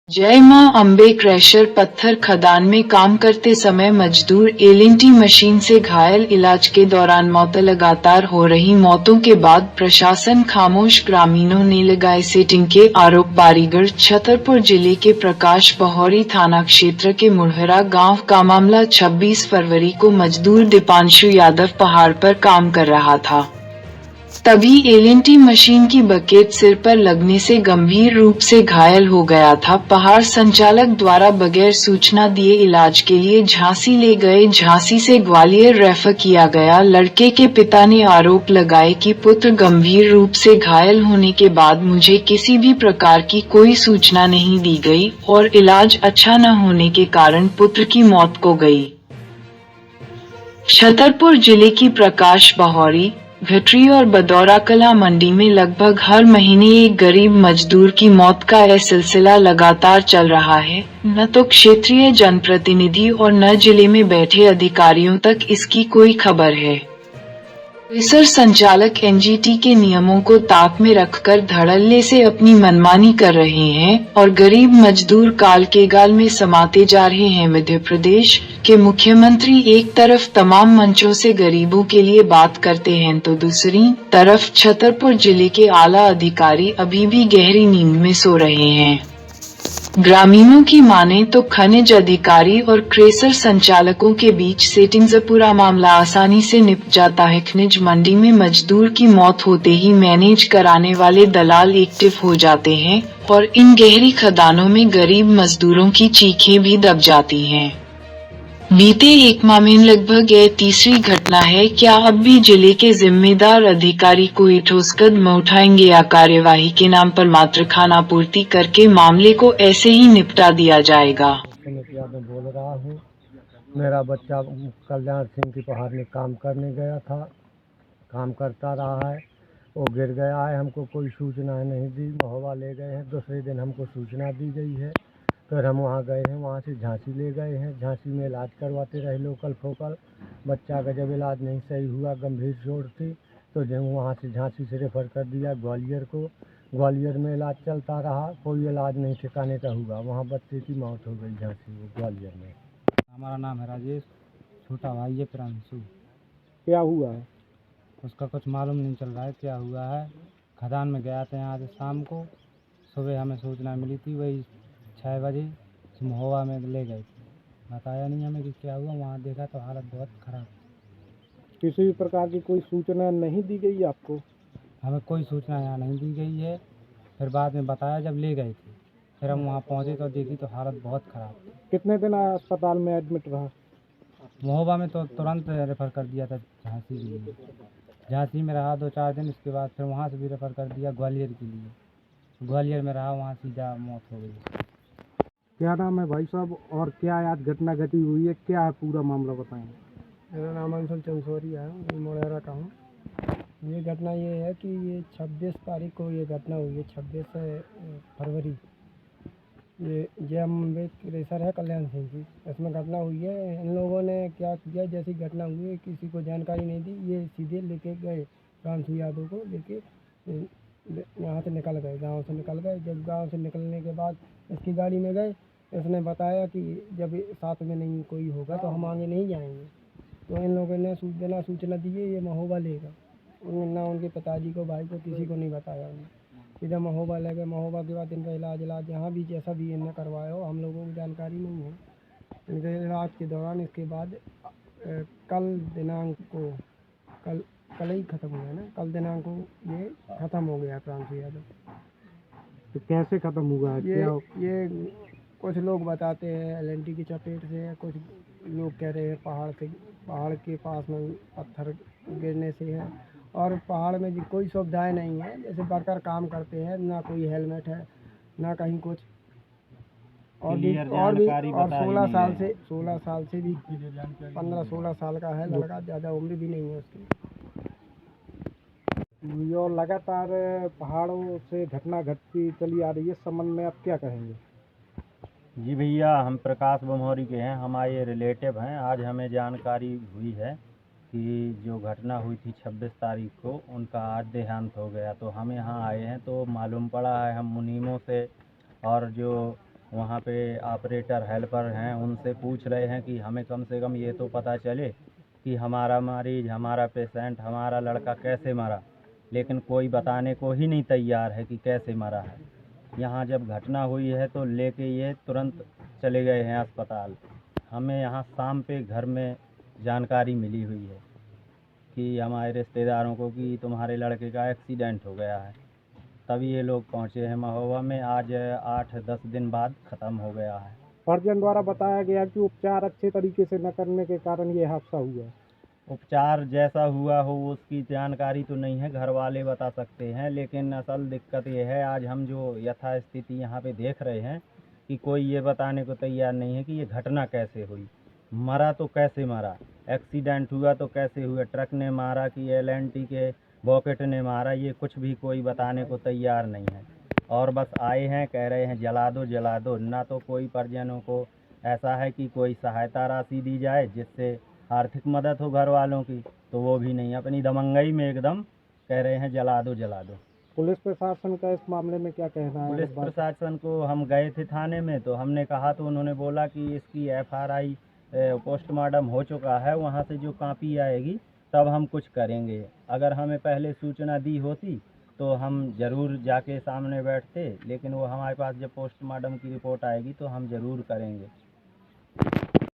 जय मां अम्बे क्रैशर पत्थर खदान में काम करते समय मजदूर एलएनटी मशीन से घायल, इलाज के दौरान मौत। लगातार हो रही मौतों के बाद प्रशासन खामोश, ग्रामीणों ने लगाए सेटिंग के आरोप। बारीगढ़ छतरपुर जिले के प्रकाश बहौरी थाना क्षेत्र के मुढ़हरा गांव का मामला। 26 फरवरी को मजदूर दीपांशु यादव पहाड़ पर काम कर रहा था, तभी एलएनटी मशीन की बकेट सिर पर लगने से गंभीर रूप से घायल हो गया था। पहाड़ संचालक द्वारा बगैर सूचना दिए इलाज के लिए झांसी ले गए, झांसी से ग्वालियर रेफर किया गया। लड़के के पिता ने आरोप लगाए कि पुत्र गंभीर रूप से घायल होने के बाद मुझे किसी भी प्रकार की कोई सूचना नहीं दी गई और इलाज अच्छा न होने के कारण पुत्र की मौत हो गई। छतरपुर जिले की प्रकाश बहौरी, घटरी और बदौरा कला मंडी में लगभग हर महीने एक गरीब मजदूर की मौत का यह सिलसिला लगातार चल रहा है। न तो क्षेत्रीय जनप्रतिनिधि और न जिले में बैठे अधिकारियों तक इसकी कोई खबर है। क्रैशर संचालक एनजीटी के नियमों को ताक में रखकर धड़ल्ले से अपनी मनमानी कर रहे हैं और गरीब मजदूर काल के गाल में समाते जा रहे हैं। मध्य प्रदेश के मुख्यमंत्री एक तरफ तमाम मंचों से गरीबों के लिए बात करते हैं तो दूसरी तरफ छतरपुर जिले के आला अधिकारी अभी भी गहरी नींद में सो रहे हैं। ग्रामीणों की माने तो खनिज अधिकारी और क्रैशर संचालकों के बीच सेटिंग से पूरा मामला आसानी से निपट जाता है। खनिज मंडी में मजदूर की मौत होते ही मैनेज कराने वाले दलाल एक्टिव हो जाते हैं और इन गहरी खदानों में गरीब मजदूरों की चीखें भी दब जाती हैं। बीते एक माह में लगभग यह तीसरी घटना है। क्या अब भी जिले के जिम्मेदार अधिकारी कोई ठोस कदम उठाएंगे या कार्यवाही के नाम पर मात्र खानापूर्ति करके मामले को ऐसे ही निपटा दिया जाएगा? मैं बोल रहा हूँ, मेरा बच्चा कल्याण सिंह की पहाड़ में काम करने गया था, काम करता रहा है, वो गिर गया है। हमको कोई सूचना नहीं दी, महोबा ले गए हैं। दूसरे दिन हमको सूचना दी गई है, फिर हम वहाँ गए हैं, वहाँ से झांसी ले गए हैं। झांसी में इलाज करवाते रहे लोकल फोकल। बच्चा का जब इलाज नहीं सही हुआ, गंभीर चोट थी, तो जब वहाँ से झांसी से रेफर कर दिया ग्वालियर को। ग्वालियर में इलाज चलता रहा, कोई इलाज नहीं ठिकाने का हुआ, वहाँ बच्चे की मौत हो गई झांसी में, ग्वालियर में। हमारा नाम है राजेश, छोटा भाई है प्रांशु। क्या हुआ है? उसका कुछ मालूम नहीं चल रहा है क्या हुआ है। खदान में गया था आज शाम को, सुबह हमें सूचना मिली थी, वही 6 बजे महोबा में ले गए थे। बताया नहीं हमें कि क्या हुआ, वहाँ देखा तो हालत बहुत ख़राब। किसी भी प्रकार की कोई सूचना नहीं दी गई आपको? हमें कोई सूचना यहाँ नहीं दी गई है। फिर बाद में बताया जब ले गए थे, फिर हम वहाँ पहुँचे तो देखी तो हालत बहुत ख़राब थी। कितने दिन अस्पताल में एडमिट रहा? महोबा में तो तुरंत रेफ़र कर दिया था झांसी के लिए। झांसी में रहा 2-4 दिन, इसके बाद फिर वहाँ से भी रेफ़र कर दिया ग्वालियर के लिए। ग्वालियर में रहा, वहाँ सीधा मौत हो गई। क्या नाम है भाई साहब, और क्या आज घटना घटी हुई है, क्या है पूरा मामला बताएं? मेरा नाम अंशुल चंसोरिया है, मैं मुढ़हरा का हूँ। ये घटना ये है कि ये 26 तारीख को ये घटना हुई है, 26 फरवरी। ये जय अम्बे क्रैशर है कल्याण सिंह की, इसमें घटना हुई है। इन लोगों ने क्या किया, जैसी घटना हुई है किसी को जानकारी नहीं दी, ये सीधे लेके गए प्रांशु यादव को लेके यहाँ से निकल गए, गांव से निकल गए। जब गांव से निकलने के बाद इसकी गाड़ी में गए, इसने बताया कि जब साथ में नहीं कोई होगा तो हम आगे नहीं जाएंगे। तो इन लोगों ने बिना सूचना दिए ये महोबा लेगा, ना उनके पिताजी को, भाई को, किसी को नहीं बताया उन्हें। सीधा महोबा ले गए। महोबा के बाद इनका इलाज यहाँ भी जैसा भी इन्हें करवाया हो, हम लोगों को जानकारी नहीं है। इनके इलाज के दौरान इसके बाद कल दिनांक को कल ही ख़त्म हुआ है ना, कल दिनांक को ये ख़त्म हो गया प्रांशु यादव। तो कैसे खत्म हुआ है? ये कुछ लोग बताते हैं एलएनटी की चपेट से है, कुछ लोग कह रहे हैं पहाड़ के पास में पत्थर गिरने से है। और पहाड़ में कोई सुविधाएं नहीं है, जैसे वर्कर काम करते हैं, ना कोई हेलमेट है, ना कहीं कुछ। और 16 साल से भी 15-16 साल का है लड़का, ज़्यादा उम्र भी नहीं है उसकी। और लगातार पहाड़ों से घटना घटती चली आ रही है, इस संबंध में आप क्या कहेंगे? जी भैया, हम प्रकाश बमौरी के हैं, हमारे रिलेटिव हैं। आज हमें जानकारी हुई है कि जो घटना हुई थी 26 तारीख को, उनका आज देहांत हो गया। तो हम यहाँ आए हैं तो मालूम पड़ा है, हम मुनीमों से और जो वहाँ पे ऑपरेटर हेल्पर हैं, उनसे पूछ रहे हैं कि हमें कम से कम ये तो पता चले कि हमारा मरीज, हमारा पेशेंट, हमारा लड़का कैसे मरा, लेकिन कोई बताने को ही नहीं तैयार है कि कैसे मरा है। यहाँ जब घटना हुई है तो लेके ये तुरंत चले गए हैं अस्पताल। हमें यहाँ शाम पे घर में जानकारी मिली हुई है कि हमारे रिश्तेदारों को कि तुम्हारे लड़के का एक्सीडेंट हो गया है, तभी ये लोग पहुँचे हैं महोबा में। आज 8-10 दिन बाद ख़त्म हो गया है। परिजन द्वारा बताया गया कि उपचार अच्छे तरीके से न करने के कारण ये हादसा हुआ। उपचार जैसा हुआ हो उसकी जानकारी तो नहीं है, घर वाले बता सकते हैं, लेकिन असल दिक्कत ये है आज हम जो यथास्थिति यहाँ पे देख रहे हैं कि कोई ये बताने को तैयार नहीं है कि ये घटना कैसे हुई, मरा तो कैसे मरा, एक्सीडेंट हुआ तो कैसे हुआ, ट्रक ने मारा कि एलएनटी के बॉकेट ने मारा, ये कुछ भी कोई बताने को तैयार नहीं है। और बस आए हैं, कह रहे हैं जला दो जला दो। ना तो कोई परिजनों को ऐसा है कि कोई सहायता राशि दी जाए जिससे आर्थिक मदद हो घर वालों की, तो वो भी नहीं। अपनी दमंगई में एकदम कह रहे हैं जला दो जला दो। पुलिस प्रशासन का इस मामले में क्या कहना है? पुलिस प्रशासन को हम गए थे थाने में, तो हमने कहा तो उन्होंने बोला कि इसकी एफआरआई पोस्टमार्टम हो चुका है, वहाँ से जो कॉपी आएगी तब हम कुछ करेंगे। अगर हमें पहले सूचना दी होती तो हम ज़रूर जाके सामने बैठते, लेकिन वो हमारे पास जब पोस्टमार्टम की रिपोर्ट आएगी तो हम ज़रूर करेंगे।